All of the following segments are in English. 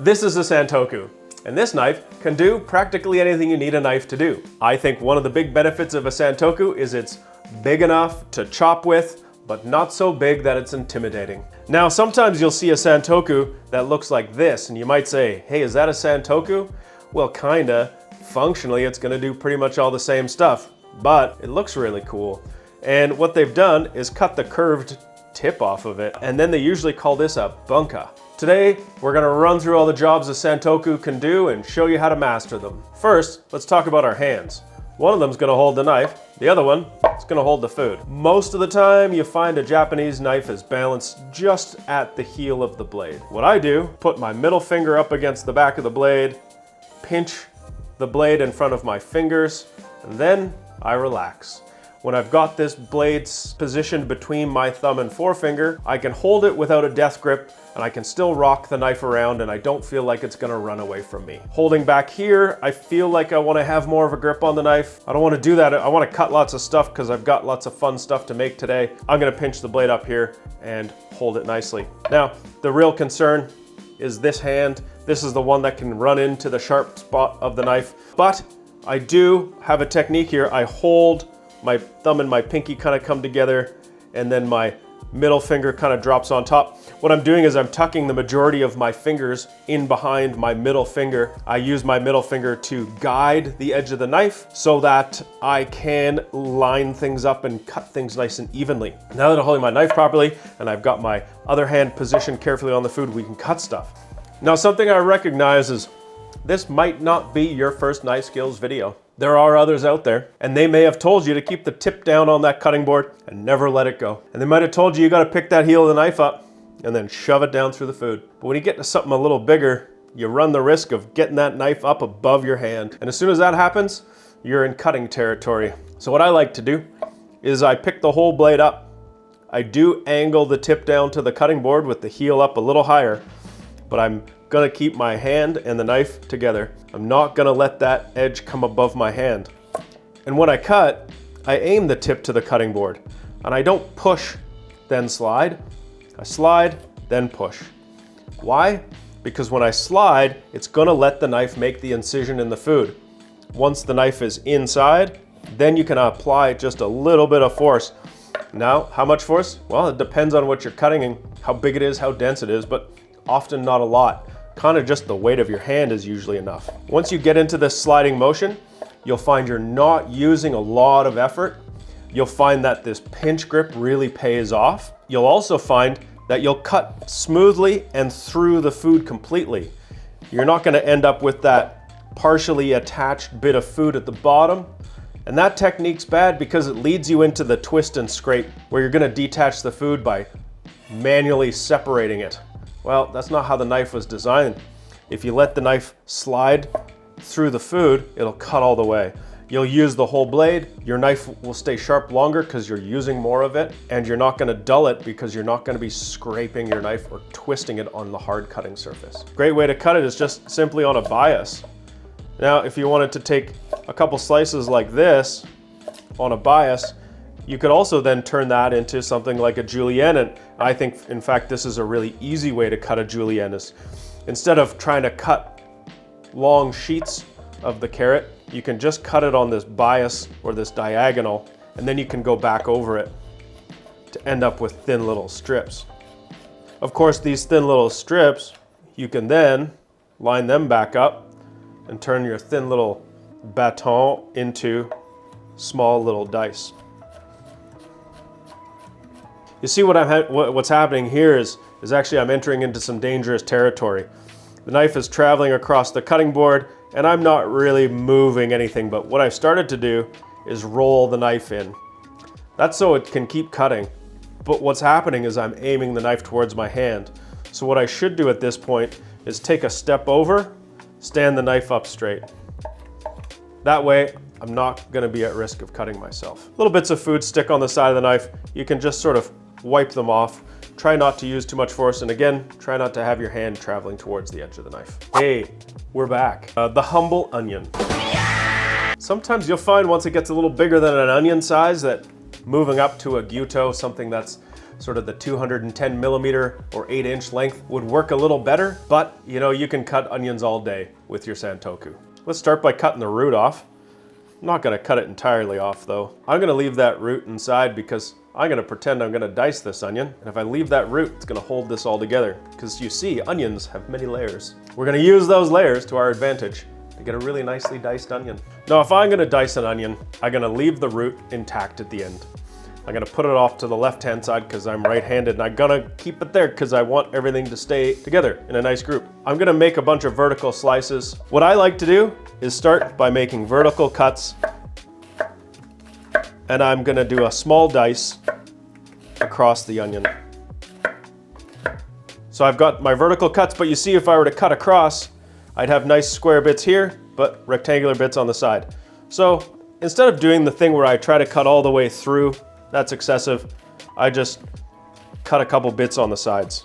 This is a Santoku, and this knife can do practically anything you need a knife to do. I think one of the big benefits of a Santoku is it's big enough to chop with, but not so big that it's intimidating. Now, sometimes you'll see a Santoku that looks like this, and you might say, hey, is that a Santoku? Well, kinda. Functionally, it's gonna do pretty much all the same stuff, but it looks really cool. And what they've done is cut the curved tip off of it, and then they usually call this a Bunka. Today, we're gonna run through all the jobs a Santoku can do and show you how to master them. First, let's talk about our hands. One of them's gonna hold the knife, the other one is gonna hold the food. Most of the time, you find a Japanese knife is balanced just at the heel of the blade. What I do, put my middle finger up against the back of the blade, pinch the blade in front of my fingers, and then I relax. When I've got this blade positioned between my thumb and forefinger, I can hold it without a death grip, and I can still rock the knife around and I don't feel like it's gonna run away from me. Holding back here, I feel like I wanna have more of a grip on the knife. I don't wanna do that. I wanna cut lots of stuff because I've got lots of fun stuff to make today. I'm gonna pinch the blade up here and hold it nicely. Now, the real concern is this hand. This is the one that can run into the sharp spot of the knife. But I do have a technique here. I hold my thumb and my pinky kind of come together, and then my middle finger kind of drops on top. What I'm doing is I'm tucking the majority of my fingers in behind my middle finger. I use my middle finger to guide the edge of the knife so that I can line things up and cut things nice and evenly. Now that I'm holding my knife properly and I've got my other hand positioned carefully on the food, we can cut stuff. Now, something I recognize is this might not be your first knife skills video. There are others out there, and they may have told you to keep the tip down on that cutting board and never let it go. And they might have told you gotta pick that heel of the knife up and then shove it down through the food. But when you get to something a little bigger, you run the risk of getting that knife up above your hand. And as soon as that happens, you're in cutting territory. So what I like to do is I pick the whole blade up. I do angle the tip down to the cutting board with the heel up a little higher, but I'm gonna keep my hand and the knife together. I'm not gonna let that edge come above my hand. And when I cut, I aim the tip to the cutting board, and I don't push, then slide. I slide, then push. Why? Because when I slide, it's gonna let the knife make the incision in the food. Once the knife is inside, then you can apply just a little bit of force. Now, how much force? Well, it depends on what you're cutting and how big it is, how dense it is, but often not a lot. Kind of just the weight of your hand is usually enough. Once you get into this sliding motion, you'll find you're not using a lot of effort. You'll find that this pinch grip really pays off. You'll also find that you'll cut smoothly and through the food completely. You're not gonna end up with that partially attached bit of food at the bottom. And that technique's bad because it leads you into the twist and scrape, where you're gonna detach the food by manually separating it. Well, that's not how the knife was designed. If you let the knife slide through the food, it'll cut all the way. You'll use the whole blade. Your knife will stay sharp longer because you're using more of it, and you're not gonna dull it because you're not gonna be scraping your knife or twisting it on the hard cutting surface. Great way to cut it is just simply on a bias. Now, if you wanted to take a couple slices like this on a bias, you could also then turn that into something like a julienne, and I think, in fact, this is a really easy way to cut a julienne. Is instead of trying to cut long sheets of the carrot, you can just cut it on this bias or this diagonal, and then you can go back over it to end up with thin little strips. Of course, these thin little strips, you can then line them back up and turn your thin little baton into small little dice. You see what's happening here is actually I'm entering into some dangerous territory. The knife is traveling across the cutting board and I'm not really moving anything, but what I've started to do is roll the knife in. That's so it can keep cutting, but what's happening is I'm aiming the knife towards my hand. So what I should do at this point is take a step over, stand the knife up straight. That way, I'm not gonna be at risk of cutting myself. Little bits of food stick on the side of the knife. You can just sort of wipe them off. Try not to use too much force, and again, try not to have your hand traveling towards the edge of the knife. Hey, we're back. The humble onion. Sometimes you'll find once it gets a little bigger than an onion size that moving up to a gyuto, something that's sort of the 210 millimeter or 8-inch length would work a little better, but you know, you can cut onions all day with your Santoku. Let's start by cutting the root off. I'm not gonna cut it entirely off though. I'm gonna leave that root inside because I'm gonna pretend I'm gonna dice this onion. And if I leave that root, it's gonna hold this all together. Because you see, onions have many layers. We're gonna use those layers to our advantage to get a really nicely diced onion. Now, if I'm gonna dice an onion, I'm gonna leave the root intact at the end. I'm gonna put it off to the left-hand side because I'm right-handed, and I'm gonna keep it there because I want everything to stay together in a nice group. I'm gonna make a bunch of vertical slices. What I like to do is start by making vertical cuts, and I'm gonna do a small dice across the onion. So I've got my vertical cuts, but you see if I were to cut across, I'd have nice square bits here, but rectangular bits on the side. So instead of doing the thing where I try to cut all the way through, that's excessive, I just cut a couple bits on the sides,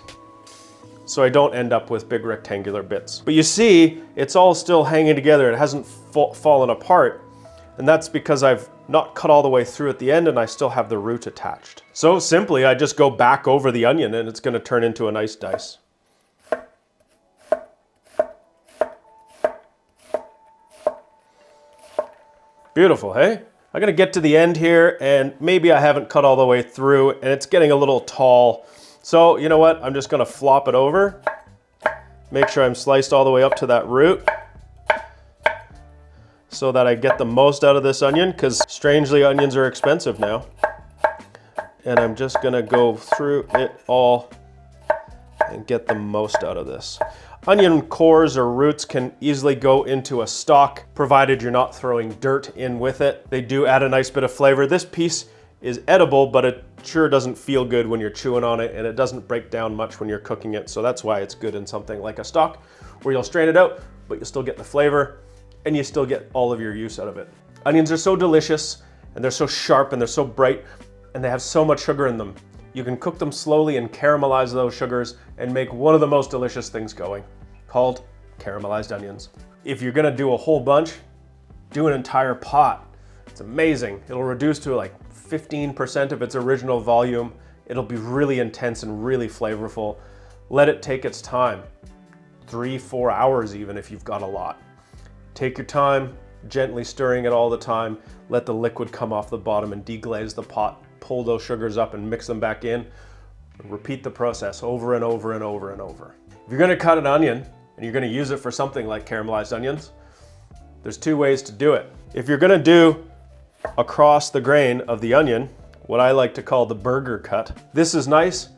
so I don't end up with big rectangular bits. But you see, it's all still hanging together. It hasn't fallen apart, and that's because I've not cut all the way through at the end and I still have the root attached. So simply, I just go back over the onion and it's gonna turn into a nice dice. Beautiful, hey? I'm gonna get to the end here and maybe I haven't cut all the way through and it's getting a little tall. So you know what? I'm just gonna flop it over. Make sure I'm sliced all the way up to that root so that I get the most out of this onion, because strangely onions are expensive now. And I'm just gonna go through it all and get the most out of this. Onion cores or roots can easily go into a stock, provided you're not throwing dirt in with it. They do add a nice bit of flavor. This piece is edible, but it sure doesn't feel good when you're chewing on it, and it doesn't break down much when you're cooking it. So that's why it's good in something like a stock, where you'll strain it out, but you'll still get the flavor, and you still get all of your use out of it. Onions are so delicious, and they're so sharp, and they're so bright, and they have so much sugar in them. You can cook them slowly and caramelize those sugars and make one of the most delicious things going, called caramelized onions. If you're gonna do a whole bunch, do an entire pot. It's amazing. It'll reduce to like 15% of its original volume. It'll be really intense and really flavorful. Let it take its time. 3-4 hours even if you've got a lot. Take your time, gently stirring it all the time. Let the liquid come off the bottom and deglaze the pot. Pull those sugars up and mix them back in. Repeat the process over and over and over and over. If you're gonna cut an onion and you're gonna use it for something like caramelized onions, there's 2 ways to do it. If you're gonna do across the grain of the onion, what I like to call the burger cut, this is nice.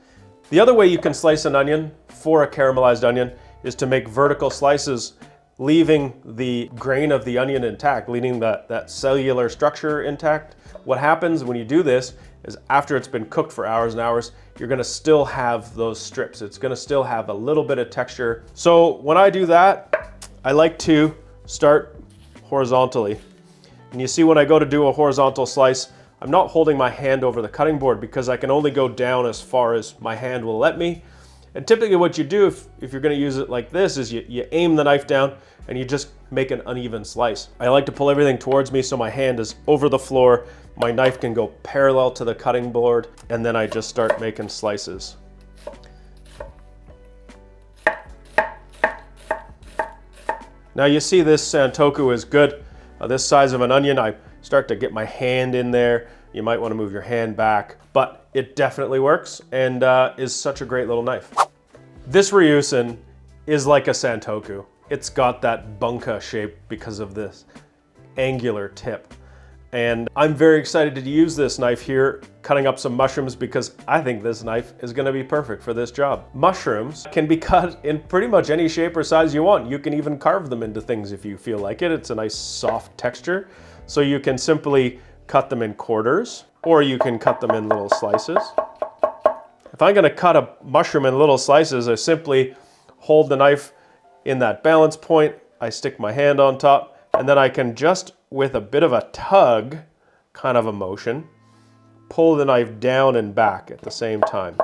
The other way you can slice an onion for a caramelized onion is to make vertical slices, leaving the grain of the onion intact, leaving that cellular structure intact. What happens when you do this is after it's been cooked for hours and hours, you're gonna still have those strips. It's gonna still have a little bit of texture. So when I do that, I like to start horizontally. And you see when I go to do a horizontal slice, I'm not holding my hand over the cutting board because I can only go down as far as my hand will let me. And typically what you do if you're gonna use it like this is you aim the knife down and you just make an uneven slice. I like to pull everything towards me so my hand is over the floor, my knife can go parallel to the cutting board, and then I just start making slices. Now you see this Santoku is good. This size of an onion, I start to get my hand in there. You might want to move your hand back, but it definitely works and is such a great little knife. This Ryusen is like a Santoku. It's got that Bunka shape because of this angular tip. And I'm very excited to use this knife here, cutting up some mushrooms, because I think this knife is gonna be perfect for this job. Mushrooms can be cut in pretty much any shape or size you want. You can even carve them into things if you feel like it. It's a nice soft texture. So you can simply cut them in quarters, or you can cut them in little slices. If I'm gonna cut a mushroom in little slices, I simply hold the knife in that balance point, I stick my hand on top, and then I can just, with a bit of a tug kind of a motion, pull the knife down and back at the same time.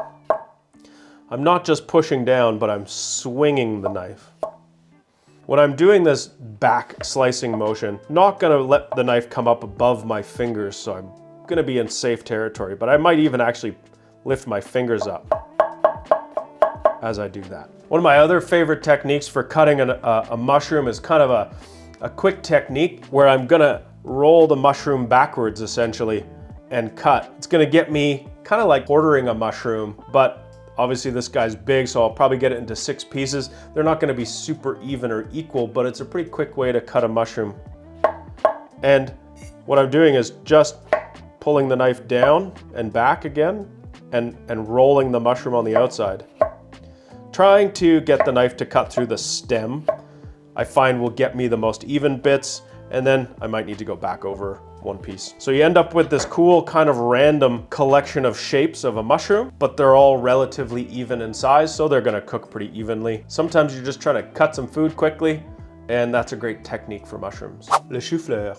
I'm not just pushing down, but I'm swinging the knife. When I'm doing this back slicing motion, I'm not gonna let the knife come up above my fingers, so I'm gonna be in safe territory, but I might even actually lift my fingers up as I do that. One of my other favorite techniques for cutting a mushroom is kind of a quick technique where I'm gonna roll the mushroom backwards essentially and cut. It's gonna get me kind of like quartering a mushroom, but obviously this guy's big, so I'll probably get it into 6 pieces. They're not gonna be super even or equal, but it's a pretty quick way to cut a mushroom. And what I'm doing is just pulling the knife down and back again and rolling the mushroom on the outside. Trying to get the knife to cut through the stem, I find will get me the most even bits, and then I might need to go back over one piece. So you end up with this cool kind of random collection of shapes of a mushroom, but they're all relatively even in size, so they're gonna cook pretty evenly. Sometimes you're just trying to cut some food quickly, and that's a great technique for mushrooms. Le chou-fleur.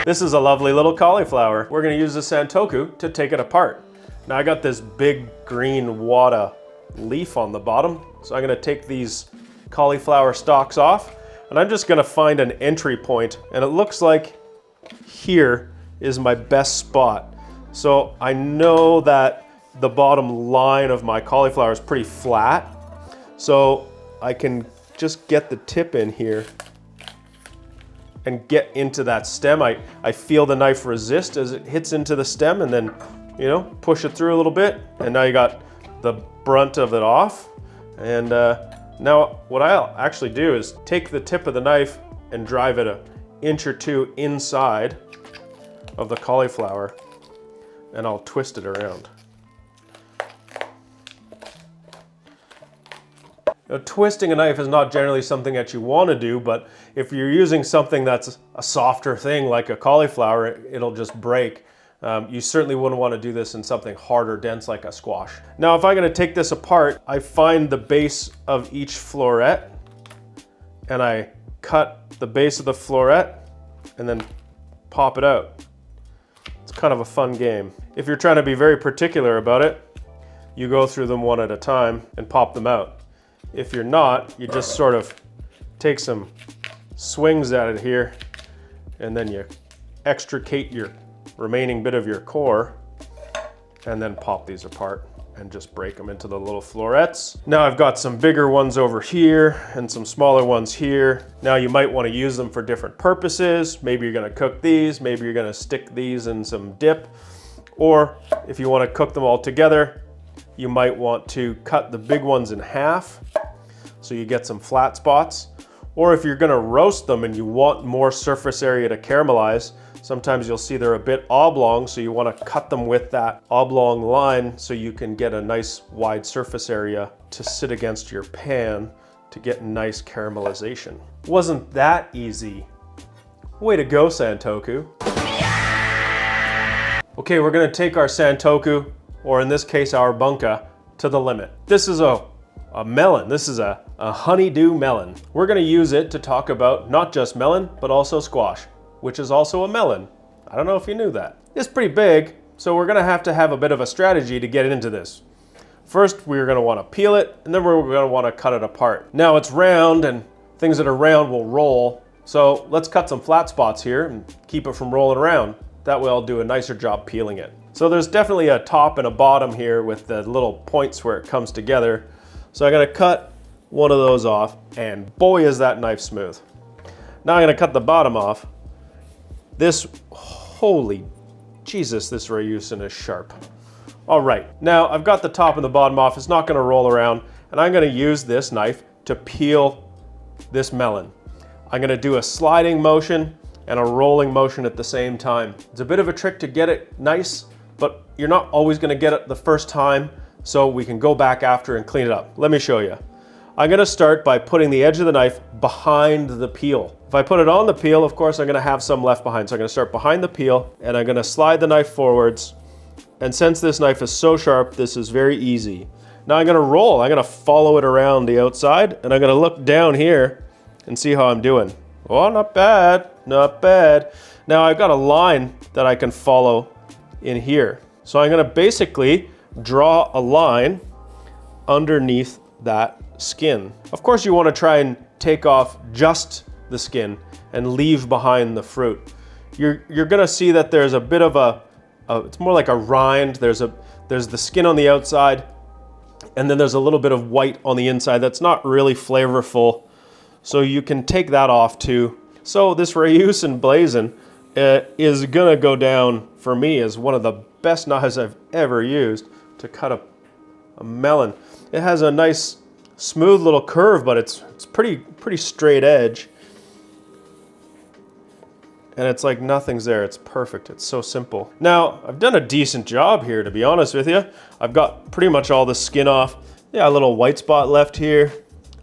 This is a lovely little cauliflower. We're gonna use the Santoku to take it apart. Now I got this big green wada leaf on the bottom, so I'm gonna take these cauliflower stalks off, and I'm just gonna find an entry point, and it looks like here is my best spot. So I know that the bottom line of my cauliflower is pretty flat, so I can just get the tip in here and get into that stem. I feel the knife resist as it hits into the stem, and then, you know, push it through a little bit, and now you got the brunt of it off. And now what I'll actually do is take the tip of the knife and drive it 1 inch or 2 inside of the cauliflower, and I'll twist it around. Now, twisting a knife is not generally something that you want to do, but if you're using something that's a softer thing like a cauliflower, it'll just break. You certainly wouldn't want to do this in something hard or dense like a squash. Now, if I'm going to take this apart, I find the base of each floret, and I cut the base of the floret and then pop it out. It's kind of a fun game. If you're trying to be very particular about it, you go through them one at a time and pop them out. If you're not, you just sort of take some swings at it here, and then you extricate your remaining bit of your core, and then pop these apart and just break them into the little florets. Now I've got some bigger ones over here and some smaller ones here. Now you might want to use them for different purposes. Maybe you're going to cook these, maybe you're going to stick these in some dip, or if you want to cook them all together, you might want to cut the big ones in half so you get some flat spots. Or if you're going to roast them and you want more surface area to caramelize, sometimes you'll see they're a bit oblong, so you want to cut them with that oblong line so you can get a nice wide surface area to sit against your pan to get nice caramelization. Wasn't that easy? Way to go, Santoku. Okay, we're going to take our Santoku, or in this case our Bunka, to the limit. This is a melon. This is a honeydew melon. We're going to use it to talk about not just melon, but also squash, which is also a melon. I don't know if you knew that. It's pretty big, so we're gonna have to have a bit of a strategy to get into this. First, we're gonna wanna peel it, and then we're gonna wanna cut it apart. Now it's round, and things that are round will roll, so let's cut some flat spots here and keep it from rolling around. That way I'll do a nicer job peeling it. So there's definitely a top and a bottom here with the little points where it comes together. So I'm gonna cut one of those off, and boy is that knife smooth. Now I'm gonna cut the bottom off. This, holy Jesus, this Ryusen is sharp. All right, now I've got the top and the bottom off. It's not gonna roll around, and I'm gonna use this knife to peel this melon. I'm gonna do a sliding motion and a rolling motion at the same time. It's a bit of a trick to get it nice, but you're not always gonna get it the first time, so we can go back after and clean it up. Let me show you. I'm gonna start by putting the edge of the knife behind the peel. If I put it on the peel, of course, I'm gonna have some left behind. So I'm gonna start behind the peel, and I'm gonna slide the knife forwards. And since this knife is so sharp, this is very easy. Now I'm gonna roll. I'm gonna follow it around the outside, and I'm gonna look down here and see how I'm doing. Oh, not bad, not bad. Now I've got a line that I can follow in here. So I'm gonna basically draw a line underneath that skin. Of course, you want to try and take off just the skin and leave behind the fruit. You're gonna see that there's a bit of a it's more like a rind. There's the skin on the outside, and then there's a little bit of white on the inside that's not really flavorful. So you can take that off too. So this Ryusen Blazen is gonna go down for me as one of the best knives I've ever used to cut a melon. It has a nice smooth little curve, but it's pretty straight edge. And it's like nothing's there. It's perfect. It's so simple. Now, I've done a decent job here, to be honest with you. I've got pretty much all the skin off. Yeah, a little white spot left here.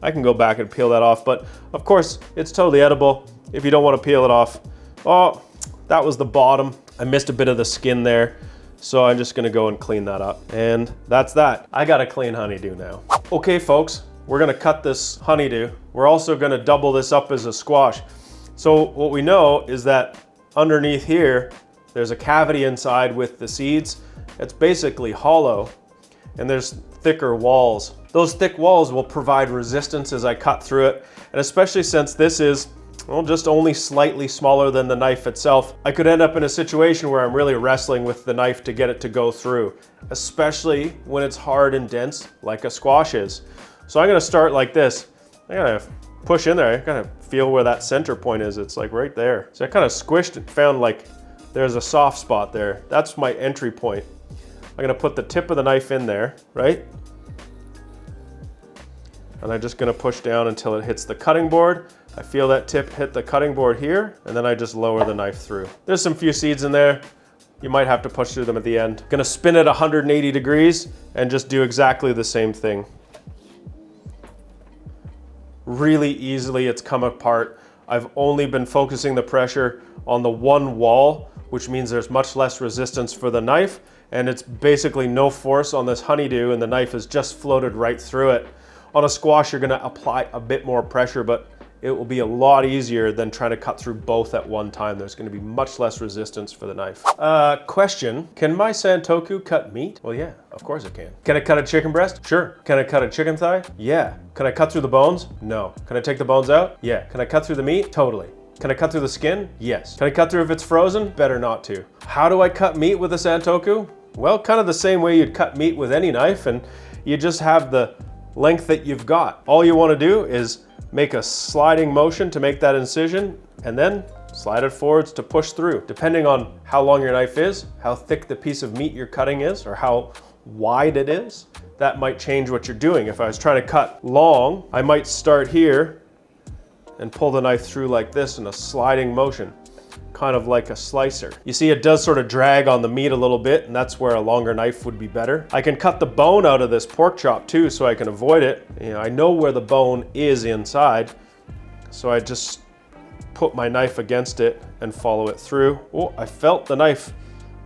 I can go back and peel that off, but of course, it's totally edible if you don't want to peel it off. Oh, that was the bottom. I missed a bit of the skin there, so I'm just gonna go and clean that up. And that's that. I got a clean honeydew now. Okay, folks, we're gonna cut this honeydew. We're also gonna double this up as a squash. So what we know is that underneath here, there's a cavity inside with the seeds. It's basically hollow, and there's thicker walls. Those thick walls will provide resistance as I cut through it, and especially since this is, well, just only slightly smaller than the knife itself, I could end up in a situation where I'm really wrestling with the knife to get it to go through, especially when it's hard and dense like a squash is. So I'm gonna start like this. I gotta push in there. I kind of feel where that center point is. It's like right there. So I kind of squished and found like there's a soft spot there. That's my entry point. I'm gonna put the tip of the knife in there, right? And I'm just gonna push down until it hits the cutting board. I feel that tip hit the cutting board here, and then I just lower the knife through. There's some few seeds in there. You might have to push through them at the end. Gonna spin it 180 degrees and just do exactly the same thing. Really easily it's come apart. I've only been focusing the pressure on the one wall, which means there's much less resistance for the knife, and it's basically no force on this honeydew, and the knife has just floated right through it. On a squash, you're gonna apply a bit more pressure, but it will be a lot easier than trying to cut through both at one time. There's gonna be much less resistance for the knife. Question, can my Santoku cut meat? Well, yeah, of course it can. Can I cut a chicken breast? Sure. Can I cut a chicken thigh? Yeah. Can I cut through the bones? No. Can I take the bones out? Yeah. Can I cut through the meat? Totally. Can I cut through the skin? Yes. Can I cut through if it's frozen? Better not to. How do I cut meat with a Santoku? Well, kind of the same way you'd cut meat with any knife, and you just have the length that you've got. All you want to do is make a sliding motion to make that incision, and then slide it forwards to push through. Depending on how long your knife is, how thick the piece of meat you're cutting is, or how wide it is, that might change what you're doing. If I was trying to cut long, I might start here and pull the knife through like this in a sliding motion, kind of like a slicer. You see, it does sort of drag on the meat a little bit, and that's where a longer knife would be better. I can cut the bone out of this pork chop too, so I can avoid it. You know, I know where the bone is inside, so I just put my knife against it and follow it through. Oh, I felt the knife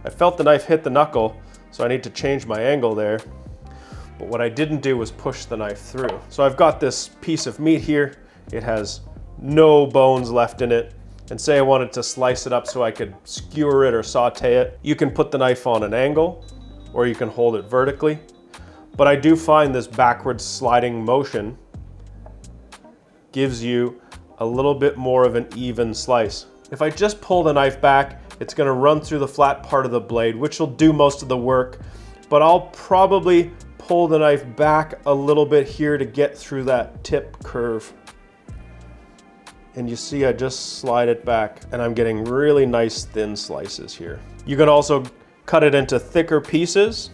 hit the knuckle, so I need to change my angle there. But what I didn't do was push the knife through. So I've got this piece of meat here. It has no bones left in it. And say I wanted to slice it up so I could skewer it or saute it. You can put the knife on an angle, or you can hold it vertically. But I do find this backwards sliding motion gives you a little bit more of an even slice. If I just pull the knife back, it's gonna run through the flat part of the blade, which will do most of the work, but I'll probably pull the knife back a little bit here to get through that tip curve. And you see, I just slide it back, and I'm getting really nice thin slices here. You can also cut it into thicker pieces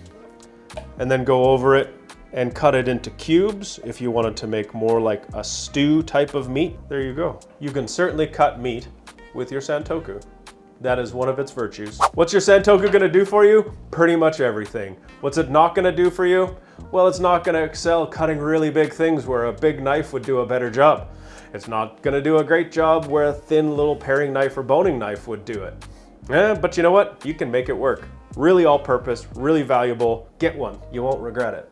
and then go over it and cut it into cubes if you wanted to make more like a stew type of meat. There you go. You can certainly cut meat with your Santoku. That is one of its virtues. What's your Santoku gonna do for you? Pretty much everything. What's it not gonna do for you? Well, it's not gonna excel cutting really big things where a big knife would do a better job. It's not gonna do a great job where a thin little paring knife or boning knife would do it. But you know what? You can make it work. Really all-purpose, really valuable. Get one, you won't regret it.